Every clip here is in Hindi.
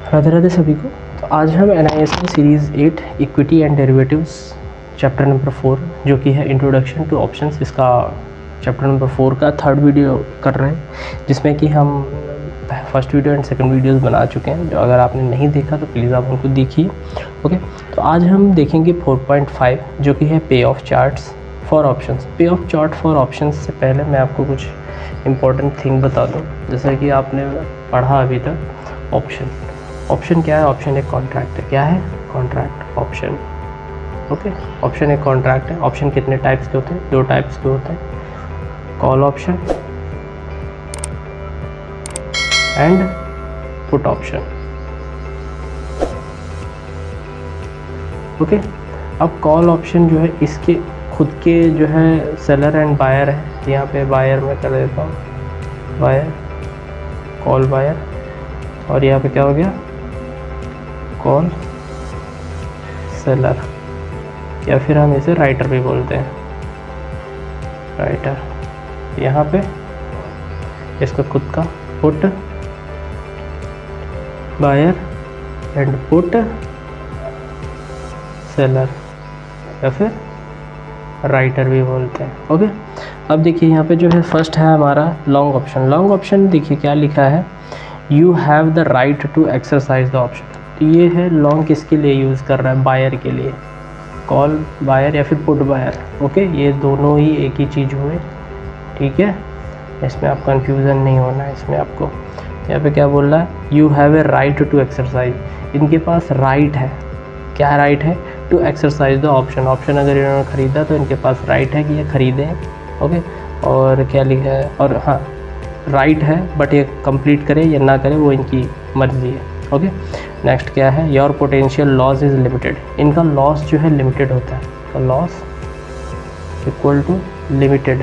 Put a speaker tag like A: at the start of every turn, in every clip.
A: राधे राधे सभी को। तो आज हम NIST series 8 equity and derivatives chapter number 4 जो कि है इंट्रोडक्शन टू ऑप्शंस, इसका चैप्टर नंबर 4 का थर्ड वीडियो कर रहे हैं, जिसमें कि हम first video and second videos बना चुके हैं। जो अगर आपने नहीं देखा तो प्लीज़ आप उनको देखिए। ओके, तो आज हम देखेंगे 4.5 जो कि है पे ऑफ चार्ट्स फॉर ऑप्शंस। पे ऑफ चार्ट फॉर ऑप्शंस से पहले मैं आपको कुछ इंपॉर्टेंट थिंग बता दूँ। जैसे कि आपने पढ़ा अभी तक ऑप्शन क्या है? ऑप्शन एक कॉन्ट्रैक्ट है। क्या है? Contract option. ओके, ऑप्शन एक कॉन्ट्रैक्ट है। ऑप्शन कितने टाइप्स के होते हैं? 2 टाइप्स के होते हैं, call option and put option. Okay, अब कॉल ऑप्शन जो है इसके खुद के जो है सेलर एंड बायर है। यहाँ पे बायर मैं कर देता हूँ, बायर, कॉल बायर, और यहाँ पे क्या हो गया? कॉल सेलर, या फिर हम इसे राइटर भी बोलते हैं, राइटर। यहाँ पे इसका खुद का put buyer and put seller, या फिर राइटर भी बोलते हैं। ओके, अब देखिए यहाँ पे जो है फर्स्ट है हमारा लॉन्ग ऑप्शन। लॉन्ग ऑप्शन देखिए क्या लिखा है, you have the right to exercise the option. तो ये है लॉन्ग किसके लिए यूज़ कर रहा है? बायर के लिए, कॉल बायर या फिर पुट बायर। ओके, ये दोनों ही एक ही चीज़ हुए, ठीक है, इसमें आप कंफ्यूजन नहीं होना है। इसमें आपको यहाँ पे क्या बोल रहा है? You have a right to exercise. इनके पास राइट है। क्या राइट है? To exercise the option. Option अगर इन्होंने ख़रीदा तो इनके पास राइट है कि ये ख़रीदें। ओके, और क्या लिखा है? और हाँ, राइट है, बट ये कंप्लीट करे या ना करे वो इनकी मर्ज़ी है। ओके, नेक्स्ट क्या है? Your potential loss is limited. इनका लॉस जो है लिमिटेड होता है, तो लॉस इक्वल टू लिमिटेड।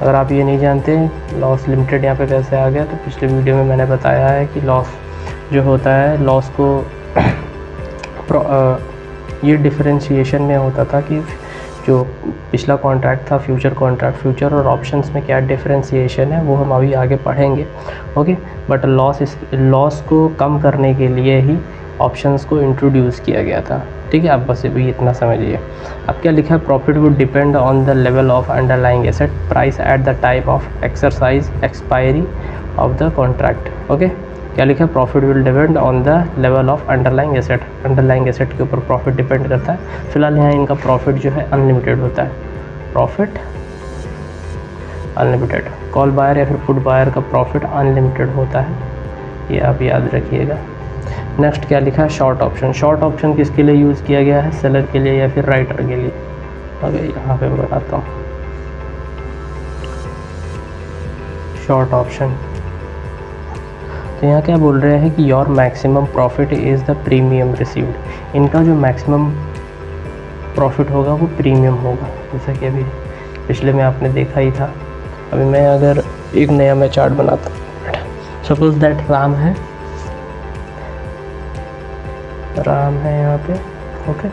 A: अगर आप ये नहीं जानते लॉस लिमिटेड यहाँ पे कैसे आ गया, तो पिछले वीडियो में मैंने बताया है कि लॉस जो होता है, लॉस को ये डिफरेंशिएशन में होता था कि जो पिछला कॉन्ट्रैक्ट था, फ्यूचर कॉन्ट्रैक्ट, फ्यूचर और ऑप्शंस में क्या डिफरेंशिएशन है वो हम अभी आगे पढ़ेंगे। ओके, बट लॉस को कम करने के लिए ही ऑप्शंस को इंट्रोड्यूस किया गया था, ठीक है। आप बस अभी इतना समझिए। अब क्या लिखा है? Profit would depend on the level of underlying asset price at the time of exercise expiry of the contract. Okay, क्या लिखा है? Profit will depend on the level of underlying asset. Underlying asset के ऊपर प्रॉफिट डिपेंड करता है। फिलहाल यहाँ इनका प्रॉफिट जो है अनलिमिटेड होता है, प्रॉफिट अनलिमिटेड। कॉल बायर या फिर पुट बायर का प्रॉफिट अनलिमिटेड होता है, ये आप याद रखिएगा। नेक्स्ट क्या लिखा है? Short option. शॉर्ट ऑप्शन किसके लिए यूज़ किया गया है? सेलर के लिए या फिर राइटर के लिए। अगर यहाँ पे मैं बताता हूँ शॉर्ट ऑप्शन, तो यहाँ क्या बोल रहे हैं कि your maximum profit is the premium received. इनका जो मैक्सिमम प्रॉफिट होगा वो प्रीमियम होगा, जैसा कि अभी पिछले में आपने देखा ही था। अभी मैं अगर एक नया मैं चार्ट बनाता हूँ, सपोज दैट राम है यहाँ पे। ओके,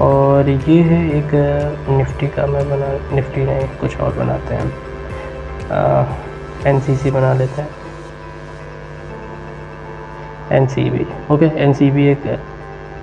A: और ये है एक निफ्टी का मैं निफ्टी नहीं, कुछ और बनाते हैं हम, NCC बना लेते हैं, NCB। ओके, NCB एक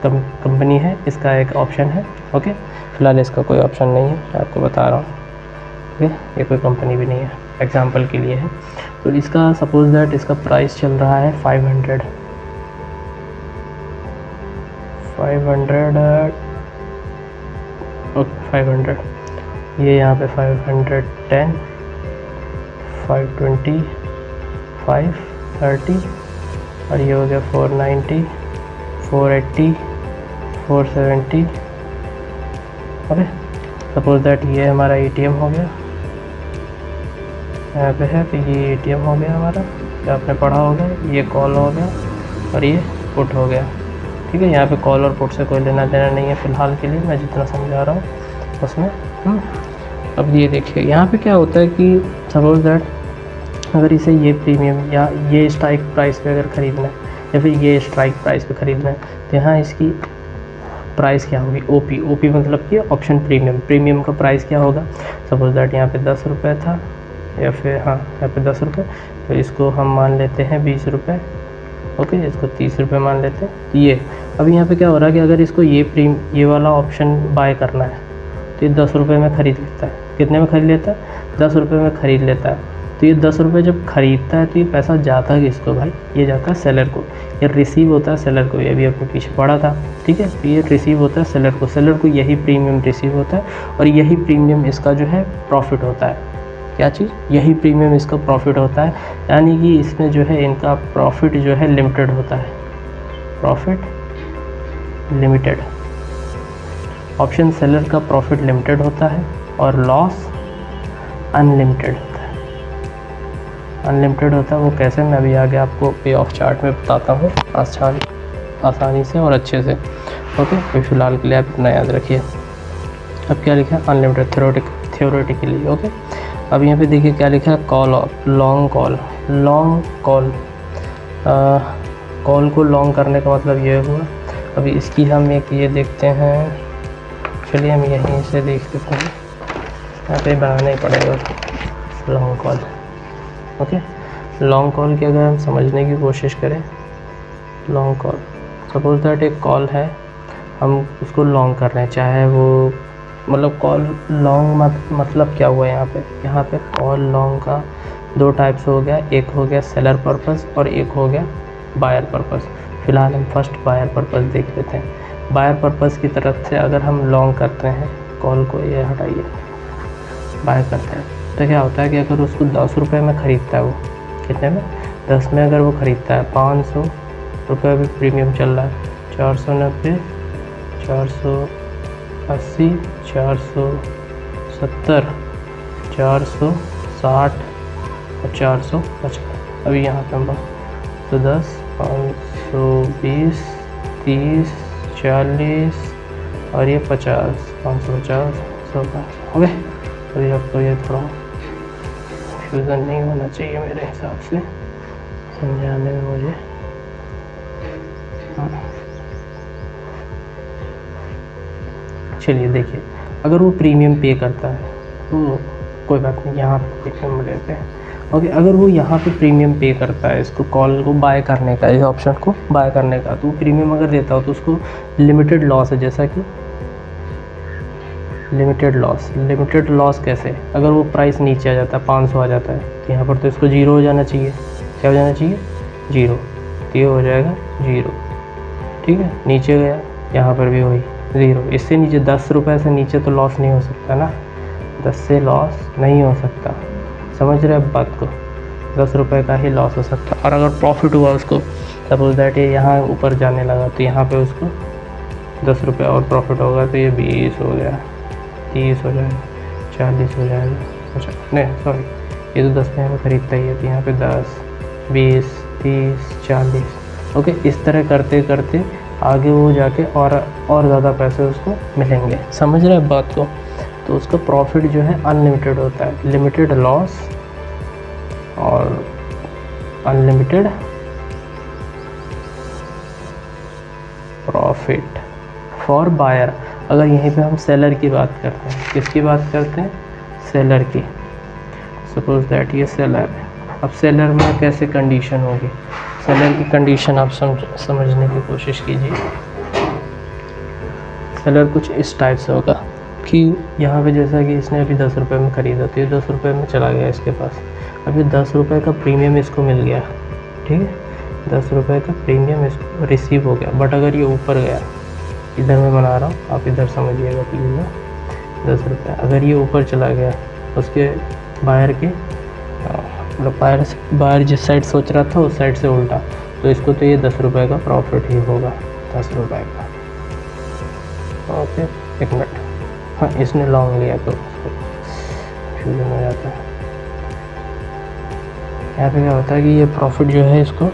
A: कंपनी है, इसका एक ऑप्शन है। ओके, फिलहाल इसका कोई ऑप्शन नहीं है, मैं आपको बता रहा हूँ। ओके, ये कोई कंपनी भी नहीं है, एग्जांपल के लिए है। तो इसका सपोज दैट इसका प्राइस चल रहा है 500 ये यहाँ पे 510, 520, 530, और ये हो गया 490, 480, 470। ओके, सपोज दैट ये हमारा ATM हो गया, यहाँ पे है, तो ये ATM हो गया हमारा, जो आपने पढ़ा होगा। ये कॉल हो गया और ये पुट हो गया, ठीक है। यहाँ पे कॉल और पुट से कोई लेना देना नहीं है फिलहाल के लिए, मैं जितना समझा रहा हूँ उसमें। अब ये देखिए यहाँ पे क्या होता है कि सपोज दैट अगर इसे ये प्रीमियम या ये स्ट्राइक प्राइस पे अगर ख़रीदना है या फिर ये स्ट्राइक प्राइस पे ख़रीदना है, तो यहाँ इसकी प्राइस क्या होगी? OP मतलब कि ऑप्शन प्रीमियम का प्राइस क्या होगा? सपोज दैट यहाँ पे 10 रुपये था, या फिर हाँ यहाँ पे 10 रुपये, तो इसको हम मान लेते हैं 20 रुपये, ओके, इसको 30 रुपये मान लेते हैं। ये अभी यहाँ पे क्या हो रहा है कि अगर इसको ये वाला ऑप्शन बाय करना है तो ये 10 रुपये में ख़रीद लेता है। कितने में ख़रीद लेता है? 10 रुपये में ख़रीद लेता है। तो ये 10 रुपये जब ख़रीदता है तो ये पैसा जाता है किसको भाई? ये जाता है सेलर को, ये रिसीव होता है सेलर को। ये भी अपने पीछे पड़ा था, ठीक है। तो ये रिसीव होता है सेलर को, सेलर को यही प्रीमियम रिसीव होता है और यही प्रीमियम इसका जो है प्रॉफिट होता है। क्या चीज़? यही प्रीमियम इसका प्रॉफिट होता है, यानी कि इसमें जो है इनका प्रॉफिट जो है लिमिटेड होता है, प्रॉफिट लिमिटेड। ऑप्शन सेलर का प्रॉफिट लिमिटेड होता है और लॉस अनलिमिटेड होता है। अनलिमिटेड होता है वो कैसे, मैं अभी आगे आपको पे ऑफ चार्ट में बताता हूँ आसानी से और अच्छे से। ओके, तो फिलहाल के लिए आप इतना याद रखिए। अब क्या लिखा है? Unlimited theoretically. ओके, अब यहाँ पे देखिए क्या लिखा है? Call of long call. Long call को लॉन्ग करने का मतलब ये हुआ। अभी इसकी हम एक ये देखते हैं, चलिए हम यहीं से देख लेते हैं। यहाँ पे बनाना ही पड़ेगा long call. Okay, long call की अगर हम समझने की कोशिश करें, लॉन्ग कॉल, सपोज दैट एक कॉल है, हम उसको लॉन्ग कर रहे हैं, चाहे वो मतलब कॉल लॉन्ग मतलब क्या हुआ यहाँ पे कॉल लॉन्ग का 2 टाइप्स हो गया। एक हो गया सेलर पर्पस और एक हो गया बायर पर्पस। फ़िलहाल हम फर्स्ट बायर पर्पस देख लेते हैं। बायर पर्पस की तरफ से अगर हम लॉन्ग करते हैं कॉल को, ये हटाइए, बाय करते हैं तो क्या होता है कि अगर उसको 10 रुपये में ख़रीदता है, वो कितने में? 10 में अगर वो ख़रीदता है, 500 रुपये भी प्रीमियम चल रहा है, 490, 480, 470, 460 और 450। अभी यहाँ पे हम तो 10, 520, 30, 40 और ये 50, 550, 100 हो गए। अभी आपको ये थोड़ा कंफ्यूजन नहीं होना चाहिए मेरे हिसाब से समझाने में मुझे। चलिए देखिए, अगर वो प्रीमियम पे करता है तो कोई बात नहीं, यहाँ पे प्रीमियम लेते हैं। ओके, अगर वो यहाँ पे प्रीमियम पे करता है, इसको कॉल को बाय करने का, इस ऑप्शन को बाय करने का, तो वो प्रीमियम अगर देता हो तो उसको लिमिटेड लॉस है। जैसा कि लिमिटेड लॉस कैसे? अगर वो प्राइस नीचे आ जाता है, 500 आ जाता है, तो यहाँ पर तो इसको 0 हो जाना चाहिए। क्या हो जाना चाहिए? 0। तो ये हो जाएगा 0, ठीक है। नीचे गया, यहाँ पर भी वही 0। इससे नीचे 10 रुपये से नीचे तो लॉस नहीं हो सकता ना, 10 से लॉस नहीं हो सकता। समझ रहे हैं बात को? 10 रुपये का ही लॉस हो सकता है। और अगर प्रॉफिट हुआ उसको, सपोज दैट ये यहाँ ऊपर जाने लगा, तो यहाँ पे उसको 10 रुपये और प्रॉफिट होगा, तो ये 20 हो गया, 30 हो जाएगा, 40 हो जाएगा। अच्छा नहीं सॉरी, ये तो 10 में यहाँ पर ख़रीदता ही है, तो यहाँ पे 10, 20, 30, 40। ओके, इस तरह करते करते आगे वो जाके और ज़्यादा पैसे उसको मिलेंगे। समझ रहे हैं बात को? तो उसका प्रॉफिट जो है अनलिमिटेड होता है, लिमिटेड लॉस और अनलिमिटेड प्रॉफिट फॉर बायर। अगर यहीं पे हम सेलर की बात करते हैं, किसकी बात करते हैं? सेलर की। सपोज दैट ये सेलर है। अब सेलर में कैसे कंडीशन होगी? सेलर की कंडीशन आप समझने की कोशिश कीजिए। सेलर कुछ इस टाइप से होगा कि यहाँ पे जैसा कि इसने अभी 10 रुपये में ख़रीदा, तो ये 10 रुपये में चला गया इसके पास। अभी 10 रुपये का प्रीमियम इसको मिल गया, ठीक है, 10 रुपये का प्रीमियम इसको रिसीव हो गया। बट अगर ये ऊपर गया, इधर मैं बना रहा हूँ, आप इधर समझिएगा प्लीज़ ना, 10 रुपये अगर ये ऊपर चला गया, उसके बायर के मतलब बायर जिस साइड सोच रहा था उस साइड से उल्टा, तो इसको तो ये 10 रुपये का प्रॉफिट ही होगा, 10 रुपये का। ओके, एक मिनट, हाँ इसने लॉन्ग लिया तो कंफ्यूजन हो जाता है। यहाँ पे क्या होता है कि ये प्रॉफिट जो है इसको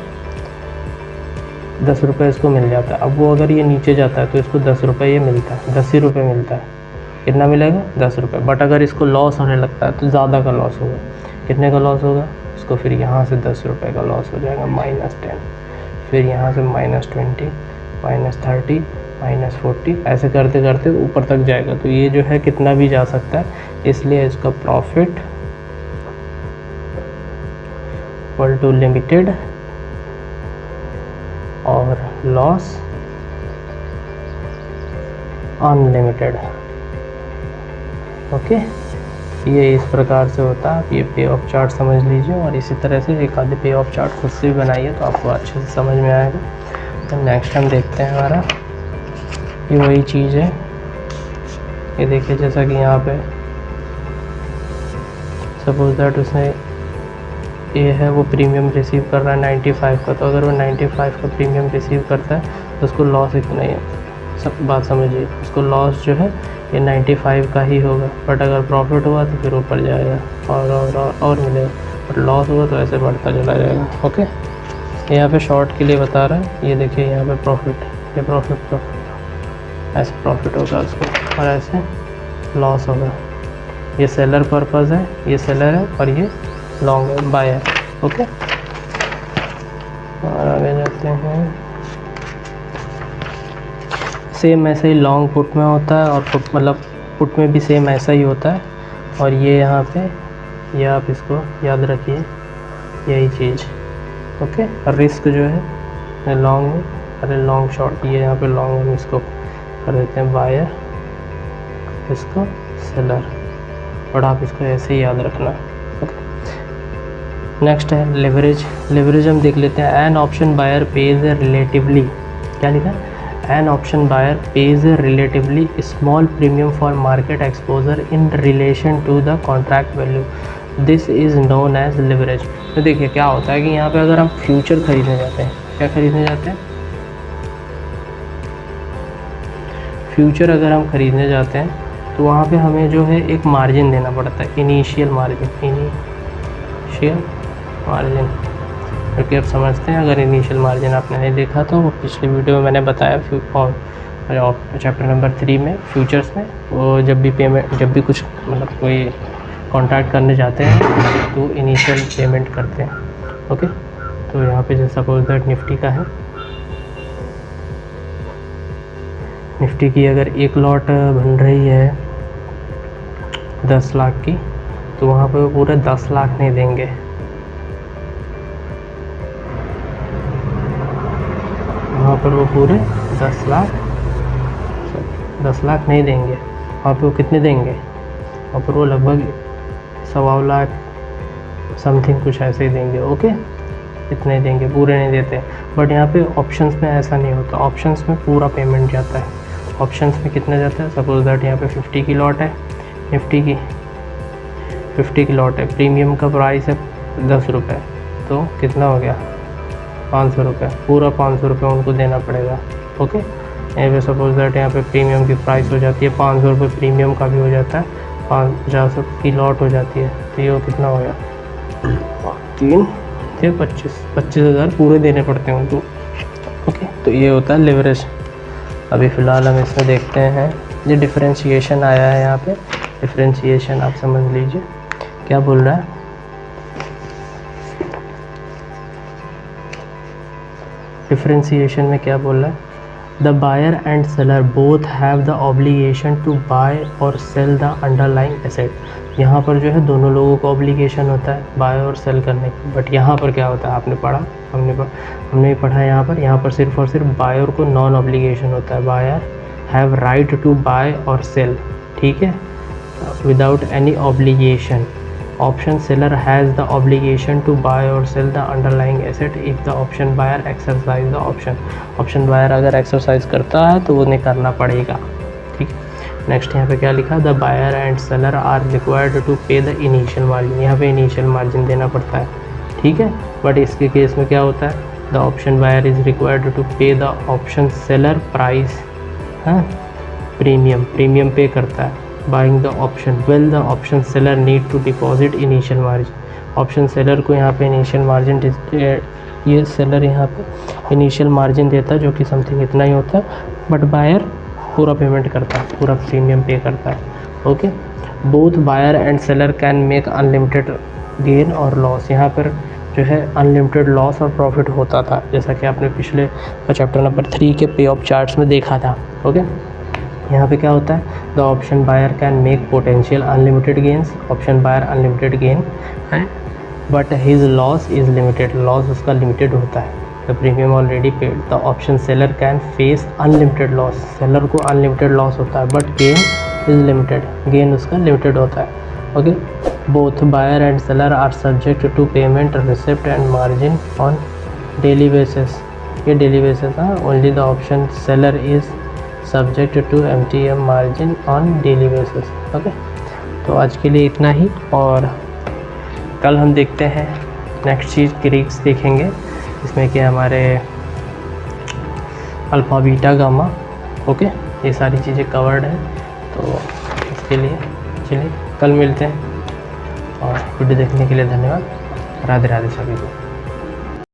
A: 10 रुपये इसको मिल जाता है। अब वो अगर ये नीचे जाता है तो इसको 10 रुपये ये मिलता है, 10 ही रुपये मिलता है। कितना मिलेगा? 10 रुपये। बट अगर इसको लॉस होने लगता है तो ज़्यादा का लॉस होगा। कितने का लॉस होगा? इसको फिर यहाँ से 10 रुपये का लॉस हो जाएगा, -10, फिर यहाँ से -20, -30, -40, ऐसे करते करते ऊपर तक जाएगा। तो ये जो है कितना भी जा सकता है, इसलिए इसका प्रॉफिट इक्वल टू लिमिटेड और लॉस अनलिमिटेड। ओके, ये इस प्रकार से होता है। आप ये पे ऑफ चार्ट समझ लीजिए और इसी तरह से एक आधे पे ऑफ चार्ट खुद से भी बनाइए तो आपको अच्छे से समझ में आएगा। तो नेक्स्ट हम देखते हैं हमारा ये वही चीज़ है। ये देखिए जैसा कि यहाँ पे सपोज दैट उसने ये है वो प्रीमियम रिसीव कर रहा है 95 का, तो अगर वो 95 का प्रीमियम रिसीव करता है तो उसको लॉस इतना ही है। सब बात समझिए, उसको लॉस जो है ये 95 का ही होगा, बट अगर प्रॉफिट हुआ तो फिर ऊपर जाएगा और मिलेगा, बट लॉस हुआ तो ऐसे बढ़ता चला जाएगा। ओके, यहाँ पे शॉर्ट के लिए बता रहा है। ये देखिए यहाँ पे प्रॉफिट, ये प्रॉफिट ऐसे प्रॉफिट होगा उसको और ऐसे लॉस होगा। ये सेलर पर्पज़ है, ये सेलर है और ये लॉन्ग है, बाय है। ओके, और आगे जाते हैं। सेम ऐसे ही लॉन्ग पुट में होता है और पुट मतलब पुट में भी सेम ऐसा ही होता है। और ये यहाँ पे ये आप इसको याद रखिए, यही चीज़। ओके, रिस्क जो है लॉन्ग में, अरे लॉन्ग शॉर्ट, ये यहाँ पे लॉन्ग हम इसको कर देते हैं बायर, इसको सेलर, और आप इसको ऐसे ही याद रखना। ओके, नेक्स्ट है लेवरेज। लेवरेज हम देख लेते हैं। An option buyer pays relatively, क्या लिखा है? An option buyer pays a relatively small premium for market exposure in relation to the contract value. This is known as leverage. तो देखिए क्या होता है कि यहाँ पे अगर हम फ्यूचर खरीदने जाते हैं, क्या खरीदने जाते हैं? फ्यूचर अगर हम खरीदने जाते हैं तो वहाँ पे हमें जो है एक मार्जिन देना पड़ता है, इनिशियल मार्जिन, क्योंकि आप समझते हैं। अगर इनिशियल मार्जिन आपने नहीं देखा तो वो पिछले वीडियो में मैंने बताया और चैप्टर नंबर 3 में फ्यूचर्स में, वो जब भी कुछ मतलब कोई कॉन्ट्रैक्ट करने जाते हैं तो इनिशियल पेमेंट करते हैं। ओके, तो यहाँ पे जैसे सपोज दैट निफ्टी का है, निफ्टी की अगर एक लॉट बन रही है 10 लाख की, तो वहाँ पे वो पूरे 10 लाख नहीं देंगे, वहाँ पर वो पूरे 10 लाख नहीं देंगे। वहाँ पे वो कितने देंगे? वहाँ पर वो लगभग 1.25 लाख समथिंग कुछ ऐसे ही देंगे। ओके, इतने ही देंगे, पूरे नहीं देते। बट यहाँ पे ऑप्शंस में ऐसा नहीं होता, ऑप्शंस में पूरा पेमेंट जाता है। ऑप्शंस में कितना जाता है? सपोज दैट यहाँ पे 50 की लॉट है, निफ्टी की 50 की लॉट है, प्रीमियम का प्राइस है 10 रुपये, तो कितना हो गया? 500 रुपये, पूरा 500 रुपये उनको देना पड़ेगा। ओके, यहाँ पे सपोज दैट यहाँ पे प्रीमियम की प्राइस हो जाती है 500 रुपये, प्रीमियम का भी हो जाता है, 50 की लॉट हो जाती है, तो ये कितना हो गया? 3 से 25,000 पूरे देने पड़ते हैं उनको। ओके, तो ये होता है लेवरेज। अभी फ़िलहाल हम इसमें देखते हैं, ये डिफरेंशिएशन आया है यहाँ पे। डिफरेंशिएशन आप समझ लीजिए क्या बोल रहा है। डिफरेंशिएशन में क्या बोल रहा है? The buyer and seller both have the obligation to buy और सेल द अंडरलाइंग एसेट। यहाँ पर जो है दोनों लोगों को ऑब्लिगेशन होता है बाय और सेल करने की, बट यहाँ पर क्या होता है? आपने पढ़ा, हमने पढ़ा यहाँ पर सिर्फ और सिर्फ बायर को नॉन ऑब्लिगेशन होता है। Buyer have right to buy और सेल, ठीक है, without any obligation. Option seller has the obligation to buy or sell the underlying asset if the option buyer exercise the option. Option buyer अगर एक्सरसाइज करता है तो उन्हें करना पड़ेगा, ठीक है। नेक्स्ट यहाँ पे क्या लिखा? The buyer and seller are required to pay the initial margin. यहाँ पे इनिशियल मार्जिन देना पड़ता है, ठीक है। बट इसके केस में क्या होता है? The option buyer is required to pay the option seller price, हाँ, प्रीमियम पे करता है। Buying the option, well the option seller need to deposit initial margin. Option seller को यहाँ पे इनिशियल मार्जिन, ये सेलर यहाँ पे इनिशियल मार्जिन देता है जो कि समथिंग इतना ही होता है, बट बायर पूरा पेमेंट करता है, पूरा प्रीमियम पे करता है। Okay, both buyer and seller can make unlimited gain और लॉस। यहाँ पर जो है अनलिमिटेड लॉस और प्रॉफिट होता था, जैसा कि आपने पिछले चैप्टर नंबर 3 के पे ऑफ चार्ट्स में देखा था। ओके, यहाँ पे क्या होता है? The option buyer can make potential unlimited gains, option buyer unlimited gain है, but his loss is limited, loss उसका लिमिटेड होता है। The premium already paid. The option seller can face unlimited loss, seller को अनलिमिटेड लॉस होता है but gain is limited, gain उसका लिमिटेड होता है। Okay, both buyer and seller are subject to payment receipt and margin on daily basis, ये डेली बेसिस है। Only the option seller is subject to MTM margin on daily basis. Okay, तो आज के लिए इतना ही, और कल हम देखते हैं नेक्स्ट चीज़ ग्रीक्स देखेंगे, इसमें कि हमारे अल्फ़ा बीटा गामा। ओके, ये सारी चीज़ें कवर्ड हैं, तो इसके लिए चलिए कल मिलते हैं, और वीडियो देखने के लिए धन्यवाद। राधे राधे सभी को।